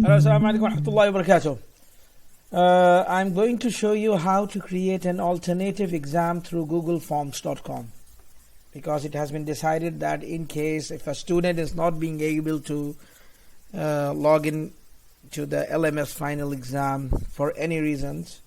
Hello, assalamu alaikum wa rahmatullahi wa barakatuh. I'm going to show you how to create an alternative exam through googleforms.com, because it has been decided that in case if a student is not being able to log in to the LMS final exam for any reasons,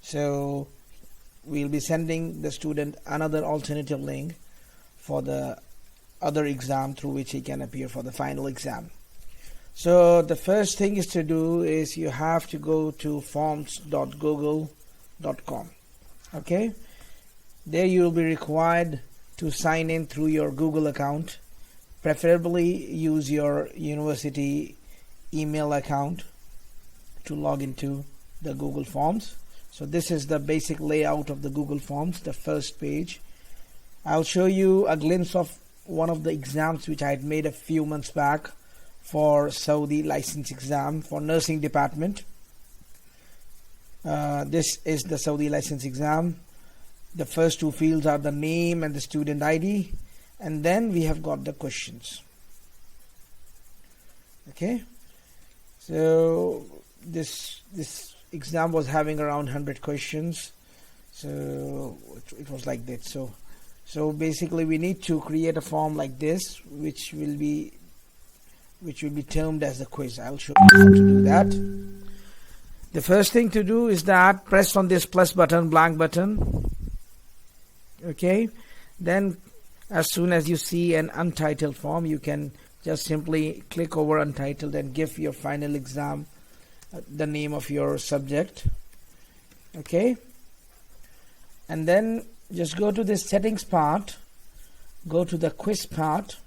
so we'll be sending the student another alternative link for the other exam through which he can appear for the final exam. So the first thing is to do is you have to go to forms.google.com. Okay, there you will be required to sign in through your Google account. Preferably use your university email account to log into the Google Forms. So this is the basic layout of the Google Forms, the first page. I'll show you a glimpse of one of the exams which I had made a few months back for Saudi license exam for nursing department. This is the Saudi license exam. The first two fields are the name and the student ID, and then we have got the questions. Okay, so this exam was having around 100 questions, so it was like that. So basically we need to create a form like this which will be termed as a quiz. I'll show you how to do that. The first thing to do is that press on this plus button, blank button. Okay, then as soon as you see an untitled form, you can just simply click over untitled and give your final exam the name of your subject. Okay, and then just go to this settings part, go to the quiz part,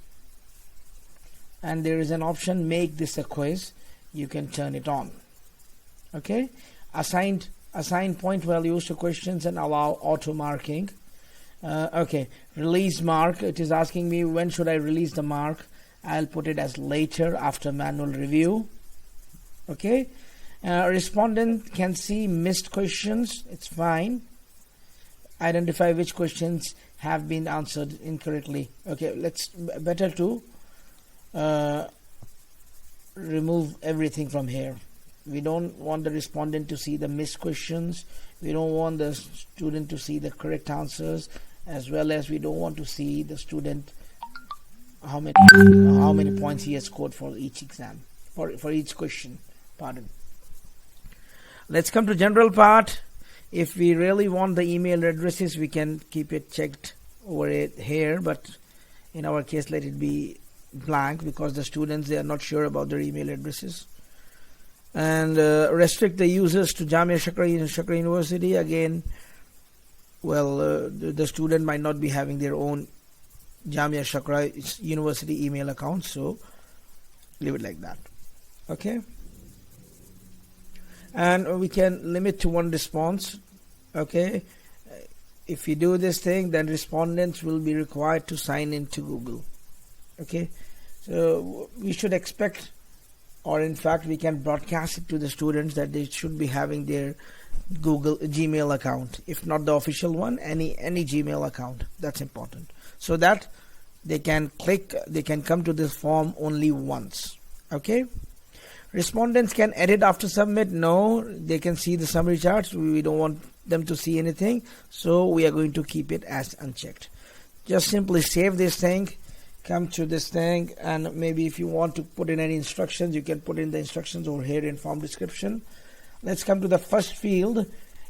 and there is an option make this a quiz. You can turn it on. Okay, assign point values to questions and allow auto marking. Okay, release mark, it is asking me when should I release the mark. I'll put it as later after manual review. Okay, respondent can see missed questions. It's fine. Identify which questions have been answered incorrectly. Okay, let's better to remove everything from here. We don't want the respondent to see the missed questions. We don't want the student to see the correct answers, as well as we don't want to see the student how many points he has scored for each exam, for each question. Pardon. Let's come to general part. If we really want the email addresses, we can keep it checked over it here, but in our case let it be blank because the students, they are not sure about their email addresses. And restrict the users to Jamia Shakra University. Again, well, the student might not be having their own Jamia Shakra University email account, so leave it like that. Okay, and we can limit to one response. Okay, if we do this thing, then respondents will be required to sign into Google. Okay, so we should expect, or in fact we can broadcast it to the students that they should be having their Google Gmail account, if not the official one, any Gmail account. That's important, so that they can come to this form only once. Okay, respondents can edit after submit. No, they can see the summary charts. We don't want them to see anything, so we are going to keep it as unchecked. Just simply save this thing, come to this thing, and maybe if you want to put in any instructions, you can put in the instructions over here in form description. Let's come to the first field.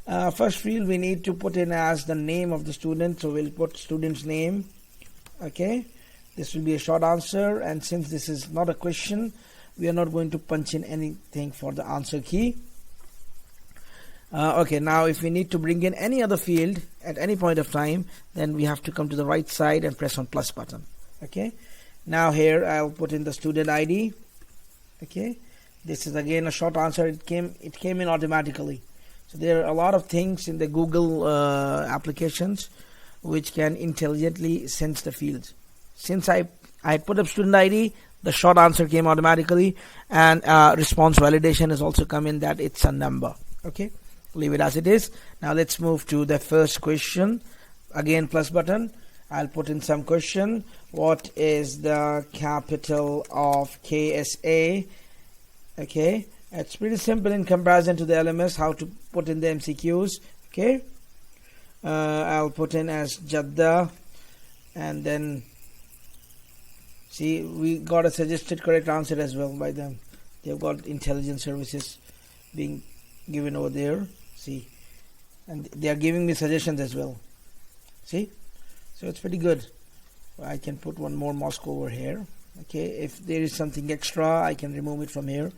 First field we need to put in as the name of the student, so we'll put student's name. Okay, this will be a short answer, and since this is not a question, we are not going to punch in anything for the answer key. Okay, now if we need to bring in any other field at any point of time, then we have to come to the right side and press on plus button. Okay, now here I'll put in the student ID. Okay, this is again a short answer. It came in automatically. So there are a lot of things in the Google applications which can intelligently sense the fields. Since I put up student ID, the short answer came automatically, and response validation has also come in that it's a number. Okay, leave it as it is. Now let's move to the first question. Again, plus button. I'll put in some question. What is the capital of KSA? Okay, It's pretty simple in comparison to the LMS how to put in the MCQs. Okay, I'll put in as Jeddah, and then see, we got a suggested correct answer as well by them. They've got intelligence services being given over there. See, and they are giving me suggestions as well. See, so it's pretty good. I can put one more Moscow over here. Okay, if there is something extra, I can remove it from here.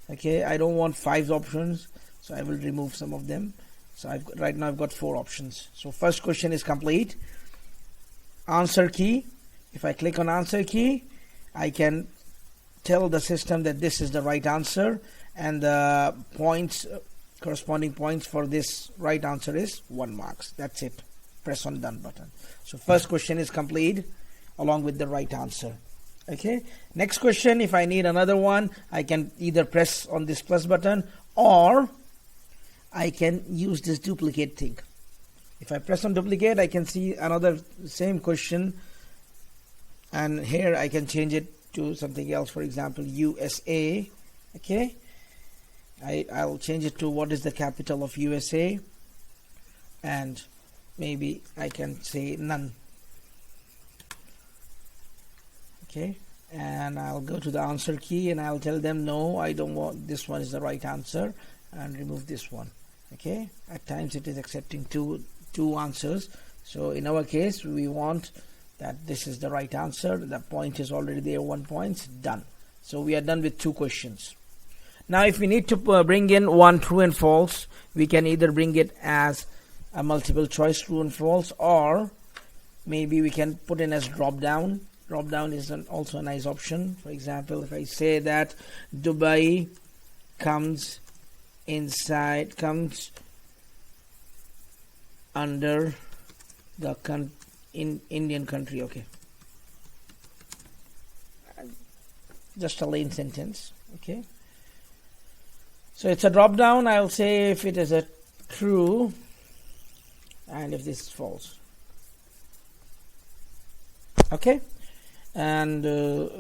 Okay, I don't want 5 options, so I will remove some of them. So right now I've got 4 options. So first question is complete. Answer key. If I click on answer key, I can tell the system that this is the right answer, and the points, corresponding points for this right answer is 1 mark. That's it. Press on done button. So first question is complete along with the right answer. Okay, next question, if I need another one, I can either press on this plus button, or I can use this duplicate thing. If I press on duplicate, I can see another same question, and here I can change it to something else. For example, USA. Okay, I'll change it to what is the capital of USA, and maybe I can say none. Okay, and I'll go to the answer key and I'll tell them no, I don't want this one is the right answer, and remove this one. Okay, at times it is accepting two answers, so in our case we want that this is the right answer. The point is already there, 1 point, done. So we are done with 2 questions. Now if we need to bring in one true and false, we can either bring it as a multiple choice true and false, or maybe we can put in as drop down. Drop down is also a nice option. For example, if I say that Dubai comes under the Indian country. Okay, just a plain sentence. Okay, so it's a drop down. I'll say if it is a true and if this is false. Okay, and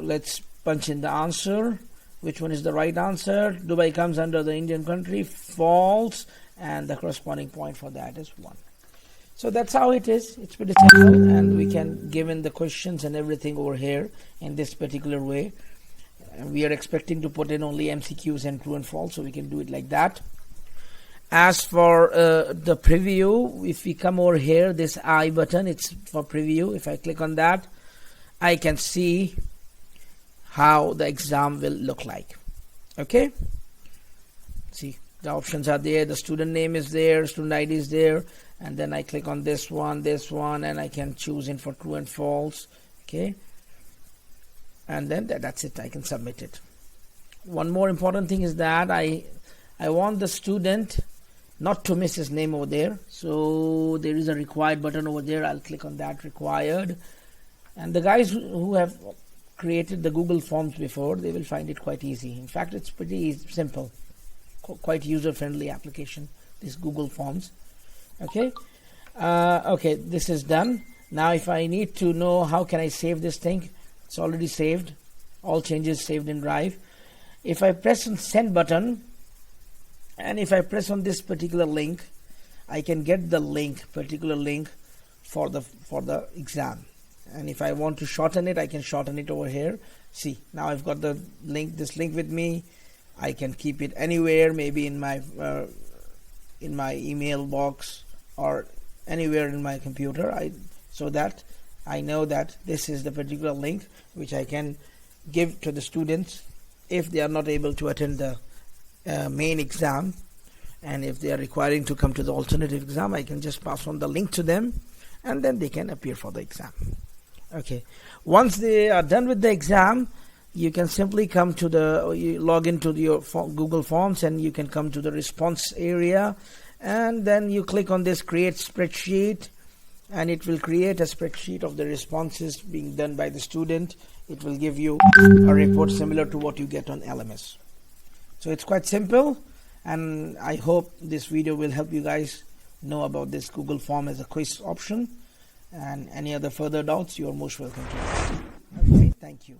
let's punch in the answer. Which one is the right answer? Dubai comes under the Indian country, false, and the corresponding point for that is 1. So that's how it is. It's pretty simple, and we can give in the questions and everything over here in this particular way. And we are expecting to put in only MCQs and true and false, so we can do it like that. As for the preview, if we come over here, this I button, it's for preview. If I click on that, I can see how the exam will look like. Okay, see, the options are there, the student name is there, student ID is there, and then I click on this one, and I can choose in for true and false. Okay, and then that's it, I can submit it. One more important thing is that I want the student not to miss his name over there, so there is a required button over there. I'll click on that, required, and the guys who have created the Google Forms before, they will find it quite easy. In fact, it's pretty simple, quite user-friendly application, this Google Forms. Okay, okay, this is done. Now if I need to know how can I save this thing, it's already saved, all changes saved in Drive. If I press on send button, and if I press on this particular link, I can get the particular link for the exam. And if I want to shorten it, I can shorten it over here. See, now I've got the link, this link with me. I can keep it anywhere, maybe in my email box or anywhere in my computer, so that I know that this is the particular link which I can give to the students if they are not able to attend the main exam, and if they are requiring to come to the alternative exam, I can just pass on the link to them, and then they can appear for the exam. Okay, once they are done with the exam, you can simply come to log into your Google Forms, and you can come to the response area, and then you click on this create spreadsheet, and it will create a spreadsheet of the responses being done by the student. It will give you a report similar to what you get on LMS. So it's quite simple, and I hope this video will help you guys know about this Google Form as a quiz option. And any other further doubts, you are most welcome to ask. Okay, thank you.